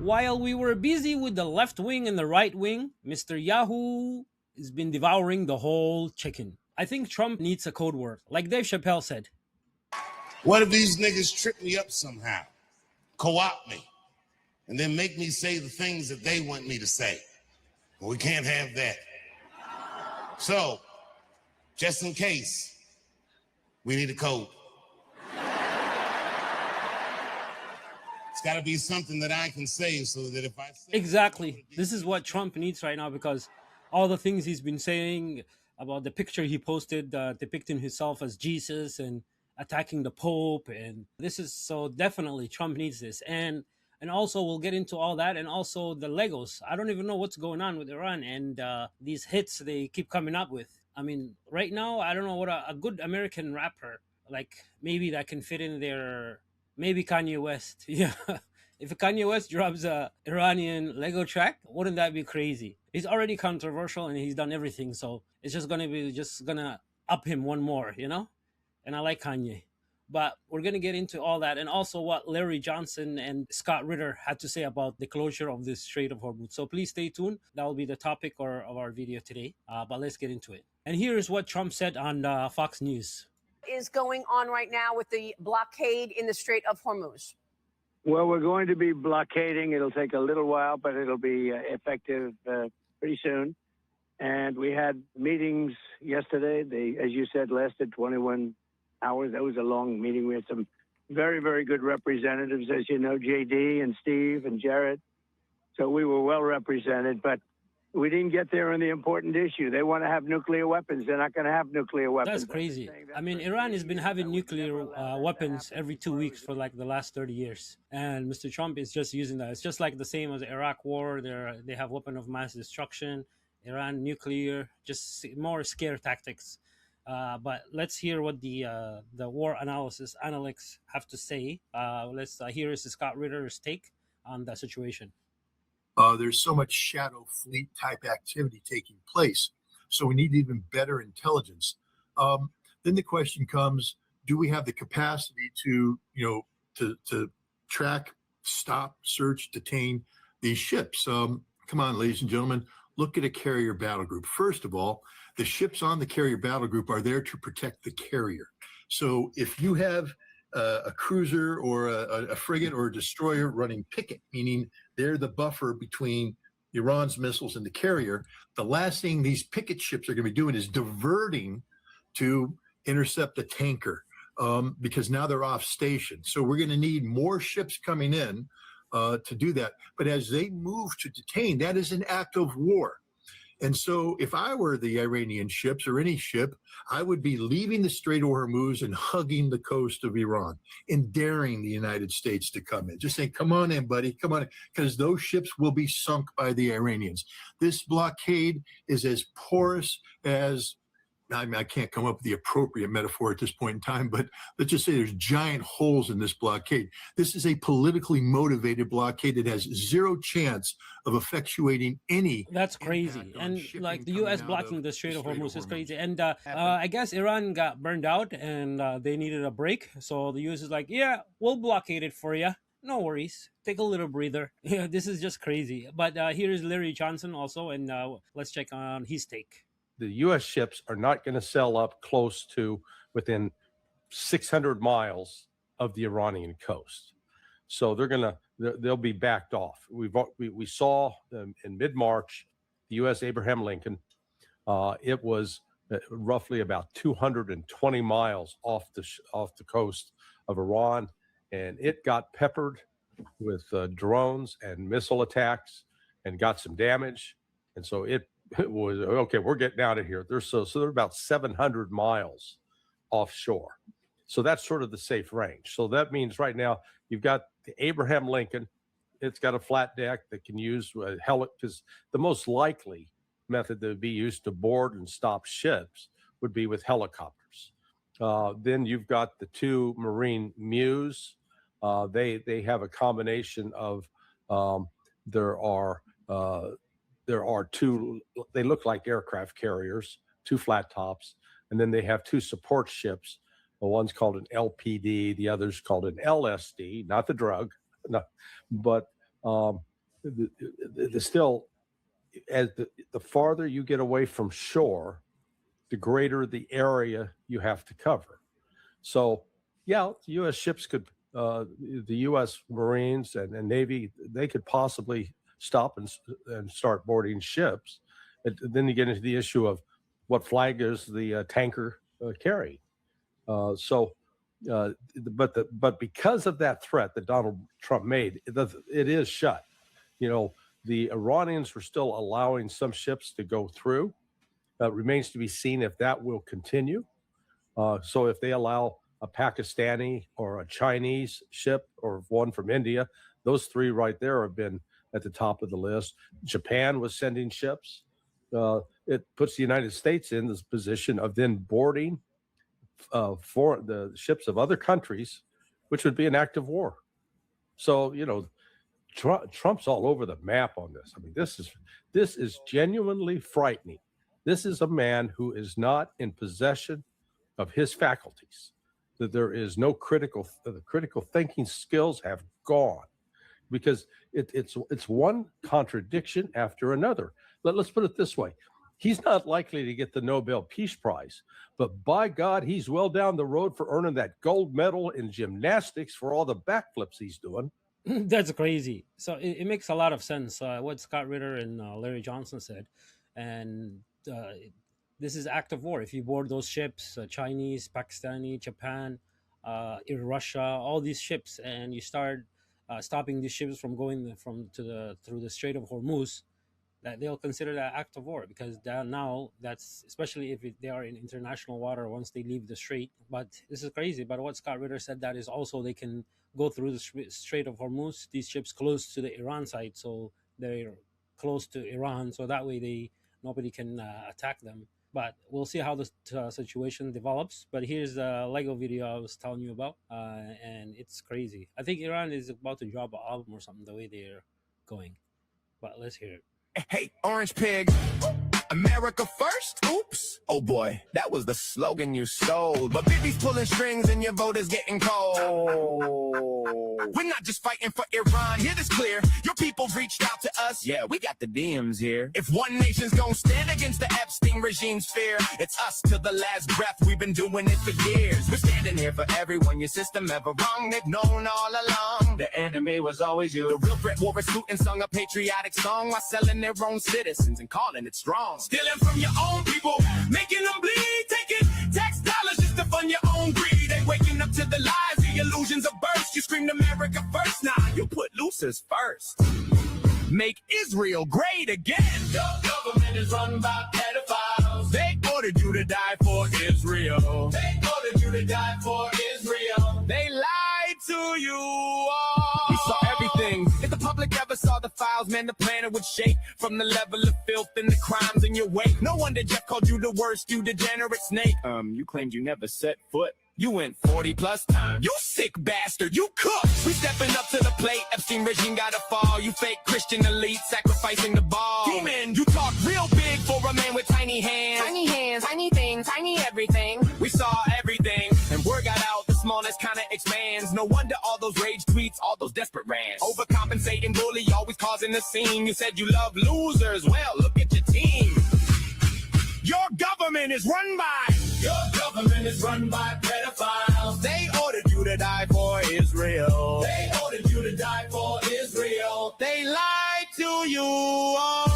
While we were busy with the left wing and the right wing, Mr. Yahoo has been devouring the whole chicken. I think Trump needs a code word, like Dave Chappelle said. What if these niggas trip me up somehow, co-opt me, and then make me say the things that they want me to say? Well, we can't have that. So, just in case, we need a code. It's got to be something that I can say so that if I say... Exactly. This is what Trump needs right now, because all the things he's been saying about the picture he posted depicting himself as Jesus and attacking the Pope, and this is so definitely Trump needs this. And also we'll get into all that, and also the Legos. I don't even know what's going on with Iran and these hits they keep coming up with. I mean, right now I don't know what a good American rapper, like maybe that can fit in there. Maybe Kanye West. Yeah. If Kanye West drops a Iranian Lego track, wouldn't that be crazy? He's already controversial and he's done everything, so it's just gonna up him one more, you know? And I like Kanye. But we're gonna get into all that, and also what Larry Johnson and Scott Ritter had to say about the closure of the Strait of Hormuz. So please stay tuned. That will be the topic of our video today. But let's get into it. And here's what Trump said on Fox News. Is going on right now with the blockade in the Strait of Hormuz? Well, we're going to be blockading. It'll take a little while, but it'll be effective pretty soon. And we had meetings yesterday. They, as you said, lasted 21 hours. That was a long meeting. We had some very, very good representatives, as you know, JD and Steve and Jared. So we were well represented, but we didn't get there on the important issue. They want to have nuclear weapons. They're not going to have nuclear weapons. That's crazy. I mean, Iran has been having nuclear weapons every 2 weeks for like the last 30 years. And Mr. Trump is just using that. It's just like the same as the Iraq war. They have weapon of mass destruction. Iran nuclear, just more scare tactics. But let's hear what the war analysts have to say. Here is Scott Ritter's take on the situation. There's so much shadow fleet type activity taking place. So we need even better intelligence. Then the question comes, do we have the capacity to track, stop, search, detain these ships? Come on, ladies and gentlemen, look at a carrier battle group. First of all, the ships on the carrier battle group are there to protect the carrier. So if you have a cruiser or a frigate or a destroyer running picket, meaning they're the buffer between Iran's missiles and the carrier, the last thing these picket ships are going to be doing is diverting to intercept a tanker because now they're off station. So we're going to need more ships coming in to do that. But as they move to detain, that is an act of war. And so if I were the Iranian ships or any ship, I would be leaving the Strait of Hormuz and hugging the coast of Iran and daring the United States to come in. Just saying, come on in, buddy, come on in, because those ships will be sunk by the Iranians. This blockade is as porous as, I can't come up with the appropriate metaphor at this point in time, but let's just say there's giant holes in this blockade. This is a politically motivated blockade that has zero chance of effectuating any. That's crazy. And like the U.S. blocking the Strait of Hormuz is crazy. And I guess Iran got burned out and they needed a break. So the U.S. is like, yeah, we'll blockade it for you. No worries. Take a little breather. Yeah, this is just crazy. But here's Larry Johnson also, and let's check on his take. The U.S. ships are not going to sail up close to within 600 miles of the Iranian coast. So they'll be backed off. We saw in mid-March, the U.S. Abraham Lincoln, it was roughly about 220 miles off the coast of Iran, and it got peppered with drones and missile attacks and got some damage. And so it was, okay, we're getting out of here. So they're about 700 miles offshore. So that's sort of the safe range. So that means right now you've got the Abraham Lincoln. It's got a flat deck that can use because the most likely method that would be used to board and stop ships would be with helicopters. Then you've got the two Marine Mews. They have a combination of there are two, they look like aircraft carriers, two flat tops, and then they have two support ships. Well, one's called an LPD, the other's called an LSD, not the drug, no, but still, as the farther you get away from shore, the greater the area you have to cover. So, yeah, the U.S. ships could, the U.S. Marines and Navy, they could possibly stop and start boarding ships. And then you get into the issue of what flag is the tanker carrying. But because of that threat that Donald Trump made, it is shut. You know, the Iranians were still allowing some ships to go through. Remains to be seen if that will continue. So if they allow a Pakistani or a Chinese ship or one from India, those three right there have been at the top of the list. Japan was sending ships. It puts the United States in this position of then boarding for the ships of other countries, which would be an act of war. So, you know, Trump's all over the map on this. I mean, this is genuinely frightening. This is a man who is not in possession of his faculties. That there is no critical thinking skills have gone, because it's one contradiction after another. Let's put it this way. He's not likely to get the Nobel Peace Prize, but by God, he's well down the road for earning that gold medal in gymnastics for all the backflips he's doing. That's crazy. So it makes a lot of sense what Scott Ritter and Larry Johnson said, and this is act of war. If you board those ships, Chinese, Pakistani, Japan, Russia, all these ships, and you start stopping these ships from going through the Strait of Hormuz, that they'll consider that act of war, because now that's, especially if they are in international water once they leave the strait. But this is crazy. But what Scott Ritter said, that is also they can go through the Strait of Hormuz, these ships close to the Iran side, so they're close to Iran, so that way nobody can attack them. But we'll see how the situation develops. But here's the Lego video I was telling you about, and it's crazy. I think Iran is about to drop an album or something, the way they're going. But let's hear it. Hey, Orange Pig, America first? Oops. Oh boy, that was the slogan you sold. But Bibi's pulling strings and your vote is getting cold. We're not just fighting for Iran, hear this clear. Your people's reached out to us. Yeah, we got the DMs here. If one nation's gonna stand against the Epstein regime's fear, it's us till the last breath. We've been doing it for years. We're standing here for everyone. Your system ever wrong, they've known all along. The enemy was always you. The real threat wore a suit and sung a patriotic song while selling their own citizens and calling it strong. Stealing from your own people, making them bleed, taking tax dollars just to fund your own greed. They waking up to the lies, the illusions of burst. You screamed America first, nah, you put losers first. Make Israel great again. Your government is run by pedophiles. They ordered you to die for Israel. They ordered you to die for Israel. They lied to you all. We saw everything. If the public ever saw the files, man, the planet would shake from the level of filth and the crimes in your wake. No wonder Jeff called you the worst, you degenerate snake. You claimed you never set foot. You went 40 plus times. You sick bastard, you cooked. We stepping up to the plate. Epstein regime gotta fall. You fake Christian elite sacrificing the ball. Demon, you talk real big for a man with tiny hands. Tiny hands, tiny things, tiny everything. We saw everything, and word got out. The smallness kinda expands. No wonder all those rage tweets, all those desperate rants. Overcompensating bully, always causing a scene. You said you love losers. Well, look at your team. Your government is run by. Your government is run by pedophiles. They ordered you to die for Israel. They ordered you to die for Israel. They lied to you all.